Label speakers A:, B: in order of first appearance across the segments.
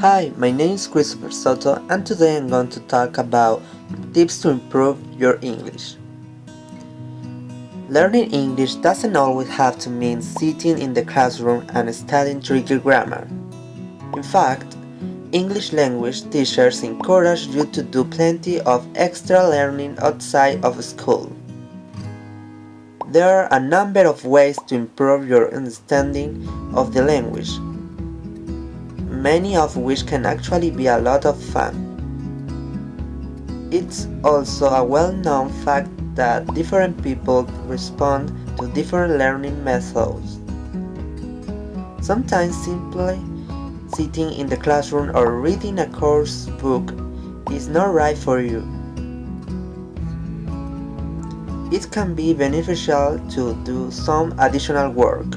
A: Hi, my name is Christopher Soto and today I'm going to talk about tips to improve your English. Learning English doesn't always have to mean sitting in the classroom and studying tricky grammar. In fact, English language teachers encourage you to do plenty of extra learning outside of school. There are a number of ways to improve your understanding of the language, many of which can actually be a lot of fun. It's also a well-known fact that different people respond to different learning methods. Sometimes simply sitting in the classroom or reading a course book is not right for you. It can be beneficial to do some additional work.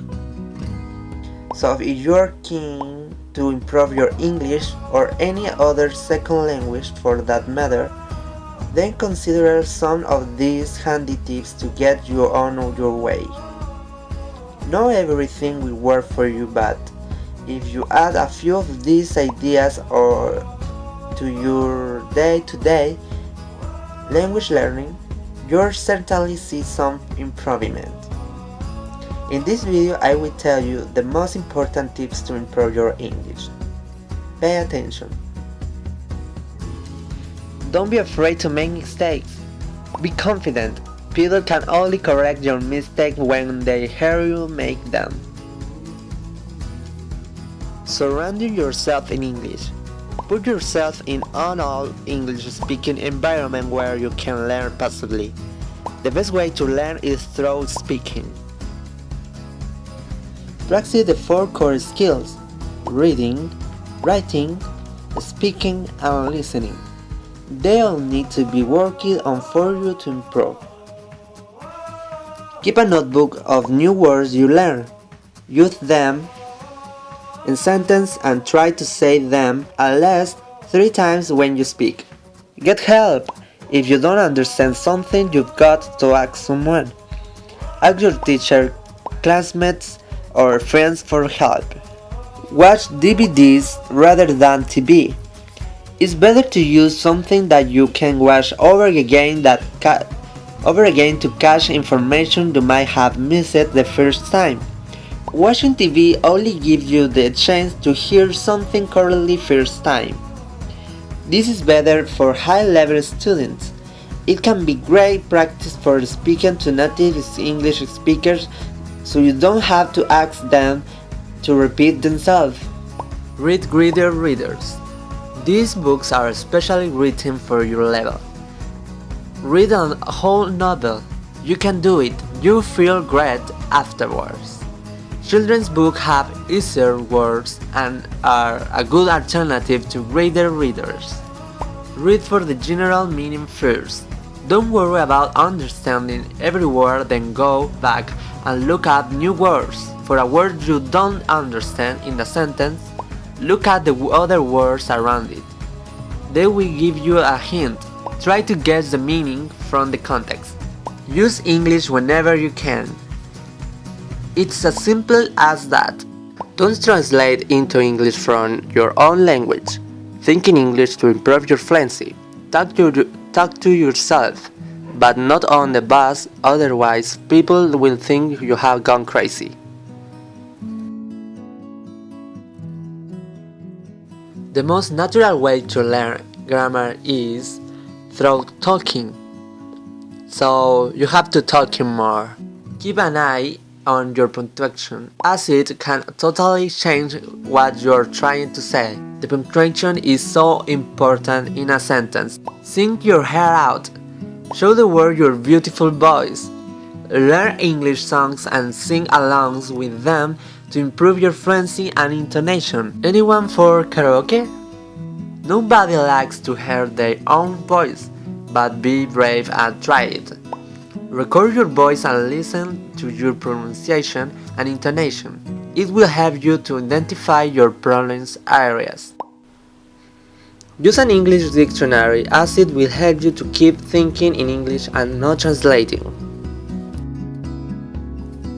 A: So if you're keen to improve your English or any other second language for that matter, then consider some of these handy tips to get you on your way. Not everything will work for you, but if you add a few of these ideas to your day-to-day language learning, you'll certainly see some improvement. In this video, I will tell you the most important tips to improve your English. Pay attention. Don't be afraid to make mistakes. Be confident. People can only correct your mistakes when they hear you make them. Surround yourself in English. Put yourself in an all-English-speaking environment where you can learn passively. The best way to learn is through speaking. Practice the 4 core skills: reading, writing, speaking, and listening. They all need to be worked on for you to improve. Keep a notebook of new words you learn. Use them in sentences and try to say them at least 3 times when you speak. Get help. If you don't understand something, you've got to ask someone. Ask your teacher, classmates, or friends for help. Watch DVDs rather than TV. It's better to use something that you can watch over again to catch information you might have missed the first time. Watching TV only gives you the chance to hear something correctly first time. This is better for high-level students. It can be great practice for speaking to native English speakers, so you don't have to ask them to repeat themselves. Read greater readers. These books are especially written for your level. Read a whole novel. You can do it. You feel great afterwards. Children's books have easier words and are a good alternative to greater readers. Read for the general meaning first. Don't worry about understanding every word, then go back and look up new words. For a word you don't understand in a sentence, look at the other words around it. They will give you a hint. Try to guess the meaning from the context. Use English whenever you can. It's as simple as that. Don't translate into English from your own language. Think in English to improve your fluency. Talk to yourself, but not on the bus, otherwise people will think you have gone crazy. The most natural way to learn grammar is through talking. So you have to talk more. Keep an eye on your punctuation, as it can totally change what you're trying to say. The punctuation is so important in a sentence. Sing your hair out. Show the world your beautiful voice. Learn English songs and sing along with them to improve your fluency and intonation. Anyone for karaoke? Nobody likes to hear their own voice, but be brave and try it. Record your voice and listen to your pronunciation and intonation. It will help you to identify your problems areas. Use an English dictionary, as it will help you to keep thinking in English and not translating.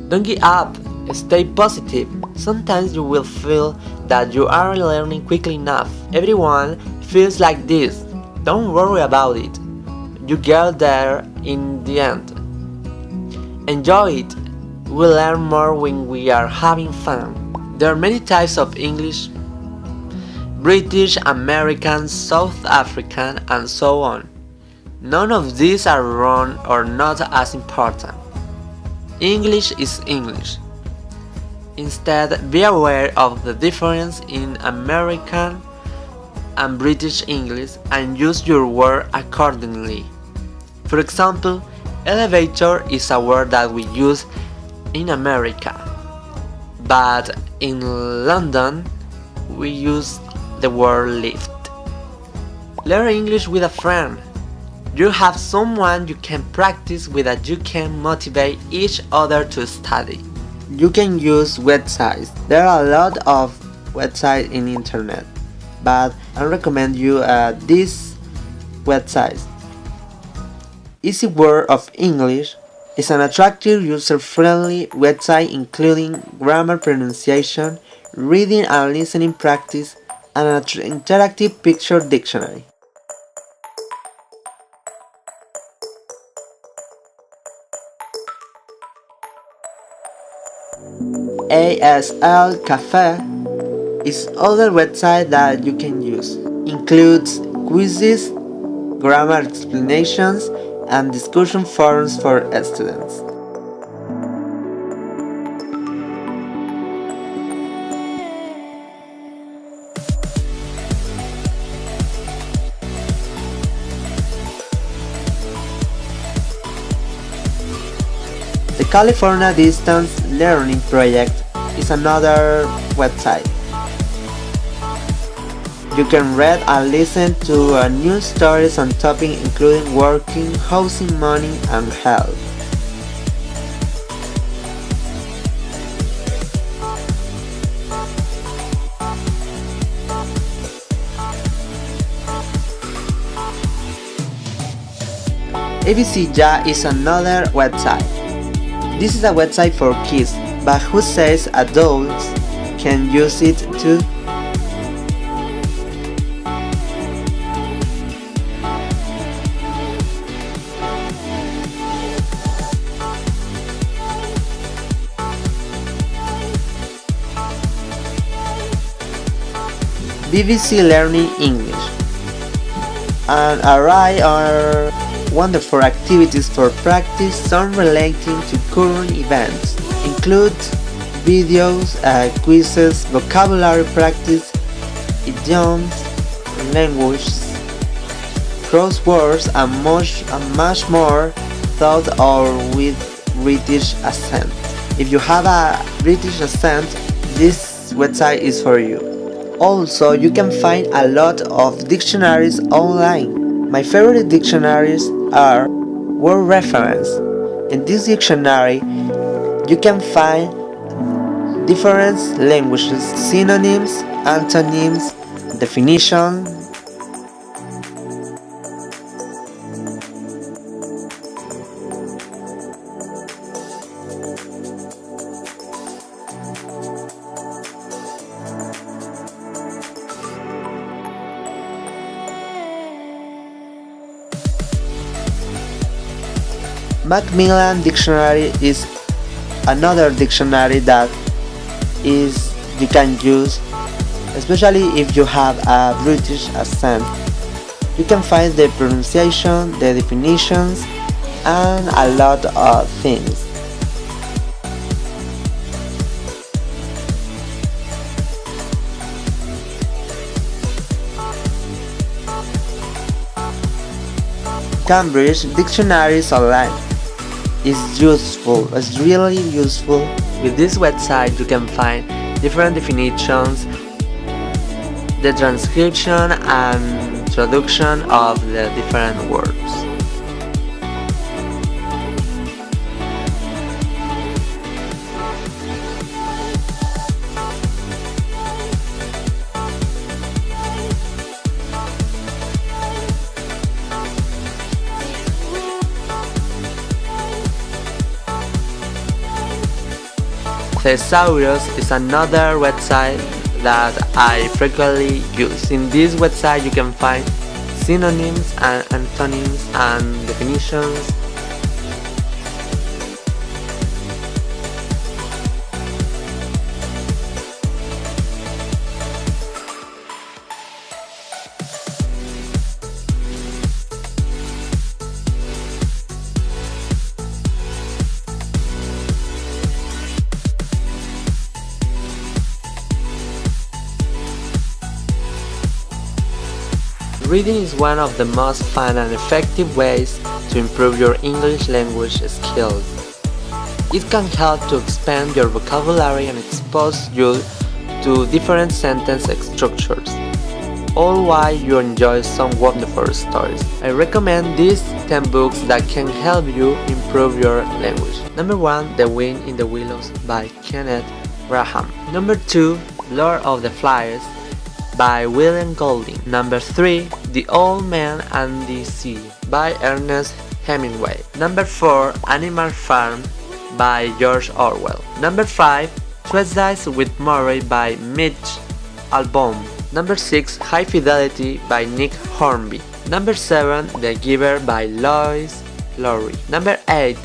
A: Don't give up. Stay positive. Sometimes you will feel that you are learning quickly enough. Everyone feels like this. Don't worry about it. You get there in the end. Enjoy it. We learn more when we are having fun. There are many types of English: British, American, South African, and so on. None of these are wrong or not as important. English is English. Instead, be aware of the difference in American and British English and use your word accordingly. For example, elevator is a word that we use in America, but in London we use the word lift. Learn English with a friend. You have someone you can practice with, that you can motivate each other to study. You can use websites. There are a lot of websites in internet, but I recommend you these websites. Easy Word of English is an attractive, user-friendly website including grammar, pronunciation, reading and listening practice, and an interactive picture dictionary. ASL Cafe is other website that you can use. Includes quizzes, grammar explanations, and discussion forums for students. The California Distance Learning Project is another website. You can read and listen to news stories on topics including working, housing, money, and health. ABC Ja is another website. This is a website for kids, but who says adults can use it too? BBC Learning English. An array of wonderful activities for practice, some relating to current events, include videos, quizzes, vocabulary practice, idioms, languages, crosswords, and much more, thought or with British accent. If you have a British accent, this website is for you. Also, you can find a lot of dictionaries online. My favorite dictionaries are Word Reference. In this dictionary, you can find different languages, synonyms, antonyms, definitions. Macmillan Dictionary is another dictionary that you can use, especially if you have a British accent. You can find the pronunciation, the definitions, and a lot of things. Cambridge Dictionaries Online is useful, it's really useful. With this website you can find different definitions, the transcription and traduction of the different words. Thesaurus is another website that I frequently use. In this website you can find synonyms and antonyms and definitions. Reading is one of the most fun and effective ways to improve your English language skills. It can help to expand your vocabulary and expose you to different sentence structures, all while you enjoy some wonderful stories. I recommend these 10 books that can help you improve your language. Number 1, The Wind in the Willows by Kenneth Grahame. Number 2, Lord of the Flies by William Golding. Number 3, The Old Man and the Sea by Ernest Hemingway. Number 4, Animal Farm by George Orwell. Number 5, Tuesdays with Morrie by Mitch Albom. Number 6, High Fidelity by Nick Hornby. Number 7, The Giver by Lois Lowry. Number 8,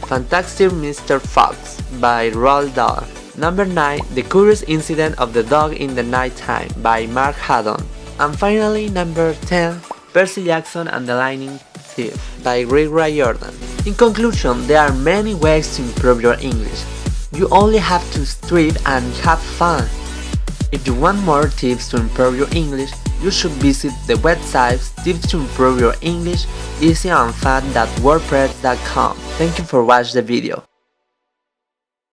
A: Fantastic Mr. Fox by Roald Dahl. Number 9, The Curious Incident of the Dog in the Nighttime by Mark Haddon. And finally, number 10, Percy Jackson and the Lightning Thief by Rick Riordan. In conclusion, there are many ways to improve your English. You only have to strive and have fun. If you want more tips to improve your English, you should visit the website Tips to Improve Your English easy and fun.wordpress.com. Thank you for watching the video.